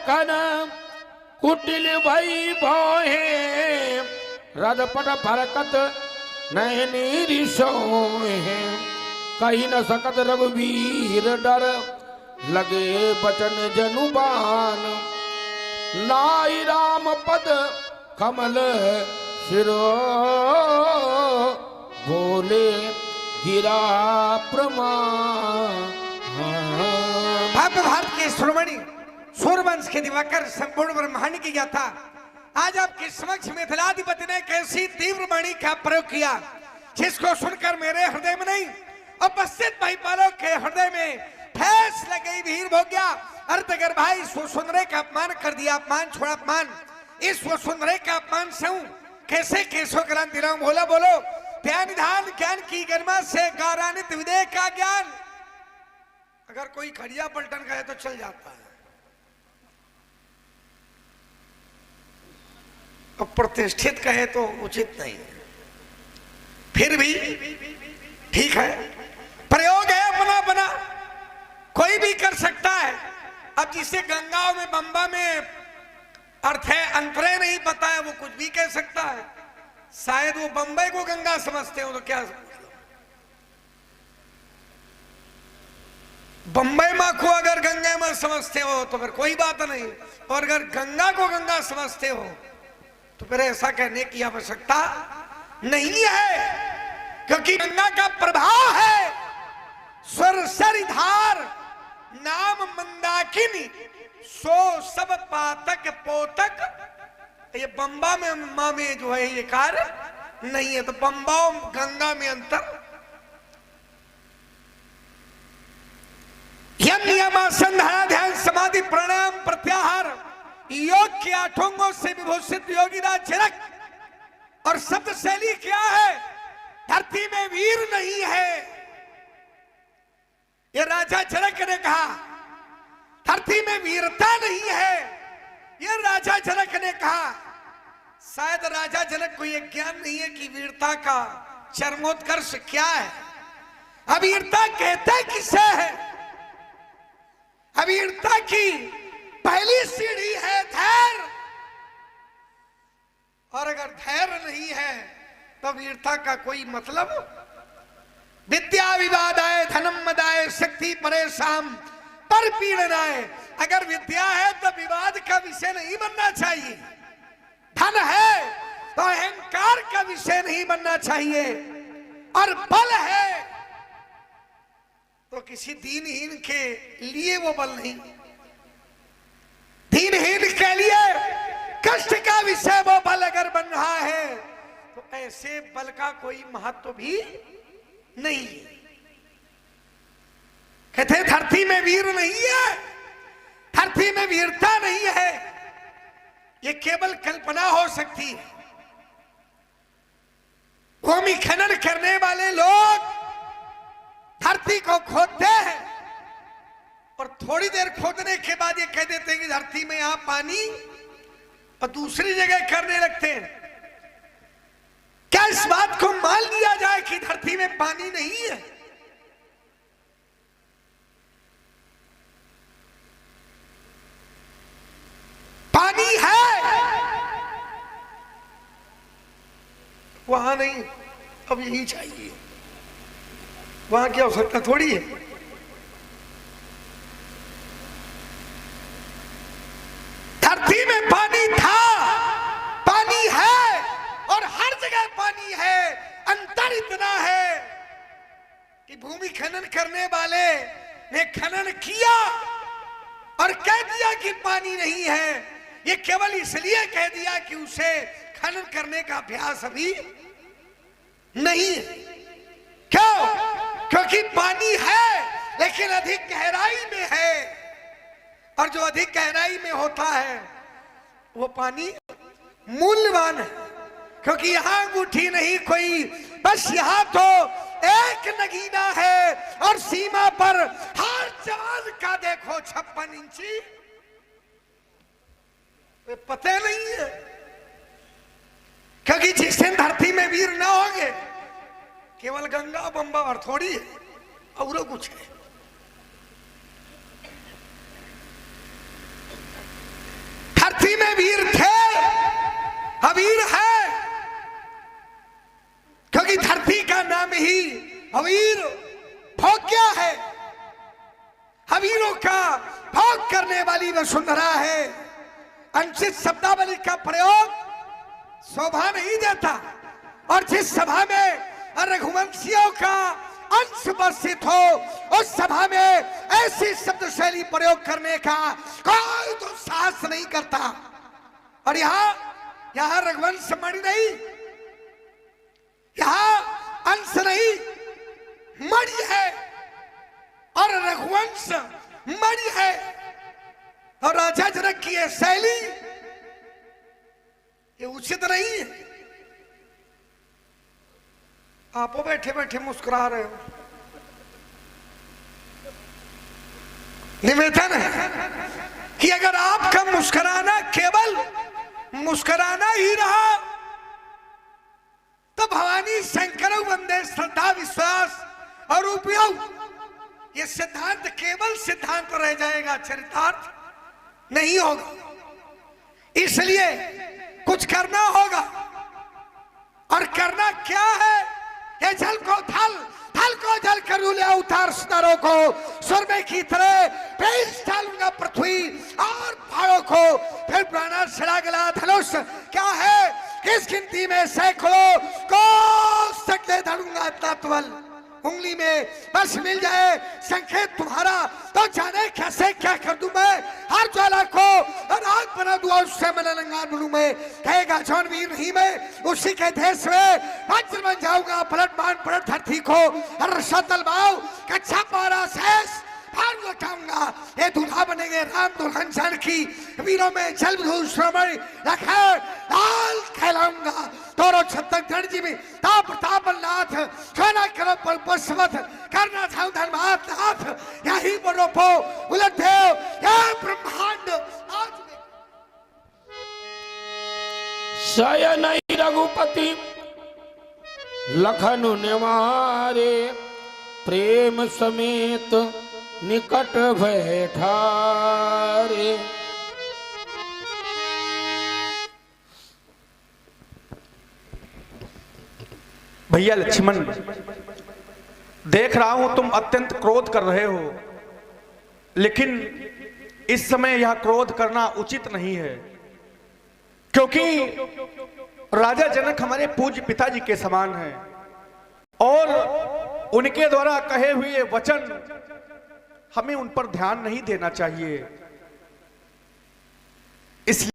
खन कुटिल भई भोहे रदपट फरकत नैनी रिसोहे कही न सकत रघुवीर डर लगे बचन जनुबान नाई राम पद कमल शिरो बोले गिरा प्रमाण। भारत के शिरोमणि सूर्यवंश के दिवाकर संपूर्ण ब्रह्मांड की गाथा आज आपके समक्ष मिथिलाधिपति ने कैसी तीव्र वाणी का प्रयोग किया जिसको सुनकर मेरे हृदय में नहीं उपस्थित भाई पालों के हृदय में ठेस लग गई, भीड़ हो गया। अर्धगर भाई सुंदरे का अपमान कर दिया, अपमान छोड़ा अपमान। इस सुंदरे का अपमान से हूं कैसे केशव क्रांति राम बोला बोलो ध्यान निधान ज्ञान की गरिमा से गौरवान्वित विदेह का ज्ञान। अगर कोई खड़िया पलटन कहे तो चल जाता है, अब प्रतिष्ठित कहे तो उचित नहीं है। फिर भी ठीक है, प्रयोग है अपना अपना, कोई भी कर सकता है। अब जिसे गंगा में बंबा में अर्थ है अंतरे नहीं पता है वो कुछ भी कह सकता है। शायद वो बंबई को गंगा समझते हो तो क्या बंबई माँ को अगर गंगा में समझते हो तो फिर कोई बात नहीं, और अगर गंगा को गंगा समझते हो तो फिर ऐसा कहने की आवश्यकता नहीं है, क्योंकि गंगा का प्रभाव है स्वर सरिधार नाम मंदाकिनी सो सब पातक पोतक। ये बंबा में माँ में जो है ये कार्य नहीं है, तो बंबा और गंगा में अंतर। यम नियम आसन धारा ध्यान समाधि प्राणायाम प्रत्याहार योग के आठोंगों से विभूषित योगीराज जनक। और शब्द शैली क्या है? धरती में वीर नहीं है, ये राजा जनक ने कहा। धरती में वीरता नहीं है, ये राजा जनक ने कहा। शायद राजा जनक को यह ज्ञान नहीं है कि वीरता का चरमोत्कर्ष क्या है। अवीरता कहते किसे है? अवीरता की पहली सीढ़ी है धैर्य, और अगर धैर्य नहीं है तो वीरता का कोई मतलब। विद्या विवादाय धनम मदाय शक्ति परेशान पर पीड़नाय। अगर विद्या है तो विवाद का विषय नहीं बनना चाहिए, धन है तो अहंकार का विषय नहीं बनना चाहिए, और बल है तो किसी दीनहीन के लिए वो बल नहीं। दीनहीन के लिए कष्ट का विषय वो बल अगर बन रहा है तो ऐसे बल का कोई महत्व भी नहीं। कहते धरती में वीर नहीं है, धरती में वीरता नहीं है, ये केवल कल्पना हो सकती है। भूमि खनन करने वाले लोग धरती को खोदते हैं और थोड़ी देर खोदने के बाद ये कह देते हैं कि धरती में यहां पानी, और दूसरी जगह करने लगते हैं। क्या इस बात को मान लिया जाए कि धरती में पानी नहीं है? पानी है, वहां नहीं, अब यही चाहिए। वहां की आवश्यकता थोड़ी है। धरती में पानी था, पानी है, और हर जगह पानी है। अंतर इतना है कि भूमि खनन करने वाले ने खनन किया और कह दिया कि पानी नहीं है। ये केवल इसलिए कह दिया कि उसे खनन करने का अभ्यास अभी नहीं है। क्यों? क्योंकि पानी है लेकिन अधिक गहराई में है, और जो अधिक गहराई में होता है वो पानी मूल्यवान है। क्योंकि यहां अंगूठी नहीं कोई, बस यहां तो एक नगीना है, और सीमा पर हर जवान का देखो 56 इंची पते नहीं है। क्योंकि जिस दिन धरती में वीर ना होंगे केवल गंगा बंबा और थोड़ी है, और कुछ है। वीर थे, अवीर है, क्योंकि धरती का नाम ही अवीर भोग गया है। अवीरों का भोग करने वाली वसुंधरा है। अनुचित शब्दावली का प्रयोग शोभा नहीं देता, और जिस सभा में रघुवंशियों का अंश वर्षित हो उस सभा में ऐसी शब्द शैली प्रयोग करने का कोई तो साहस नहीं करता। और यहां रघुवंश मणि नहीं, यहां अंश नहीं मणि है, और रघुवंश मणि है। और राजा जनक की यह शैली ये उचित नहीं है। आप बैठे बैठे मुस्कुरा रहे हो। निवेदन है कि अगर आपका मुस्कुराना केवल मुस्कुराना ही रहा तो भवानी शंकर वंदे श्रद्धा विश्वास और उपयोग ये सिद्धांत केवल सिद्धांत रह जाएगा, चरितार्थ नहीं होगा। इसलिए कुछ करना होगा, और करना क्या है? ये जल को थल, थल को जल कर ले उतार सितारों को स्वर में की तरह पेश डालूंगा पृथ्वी और पहाड़ों को, फिर प्राणा छिड़ा गला धनुष क्या है? किस गिनती में सैकड़ों को सकले धरूंगा इतना तुवल उंगली में बस मिल जाए संकेत तुम्हारा, तो जाने कैसे क्या कर दूं मैं। हर ज्वाला को राग बना दूं और उससे मन लंगा बनूं मैं। कहेगा जौन वीर नहीं मैं उसी के देश में वज्र बन जाऊंगा, पलट मान पलट धरती को रसा तलवाओ कच्चा पारा शेष भार लौटाऊंगा। ये दूल्हा बनेंगे राम दुल्हन जानकी, वीरों में जल श्रवण रखे लाल कहलाऊंगा। तोरो छतक धनजी में ताप प्रताप नाथ सोना करो पल पशवत करना था धर्मात नाथ। यही बनो पो उलट देव ये ब्रह्मांड आज शयन रघुपति लखन निवारे प्रेम समेत निकट भय ठारे। भैया लक्ष्मण, देख रहा हूं तुम अत्यंत क्रोध कर रहे हो, लेकिन इस समय यह क्रोध करना उचित नहीं है, क्योंकि राजा जनक हमारे पूज्य पिताजी के समान हैं और उनके द्वारा कहे हुए वचन हमें उन पर ध्यान नहीं देना चाहिए। इसलिए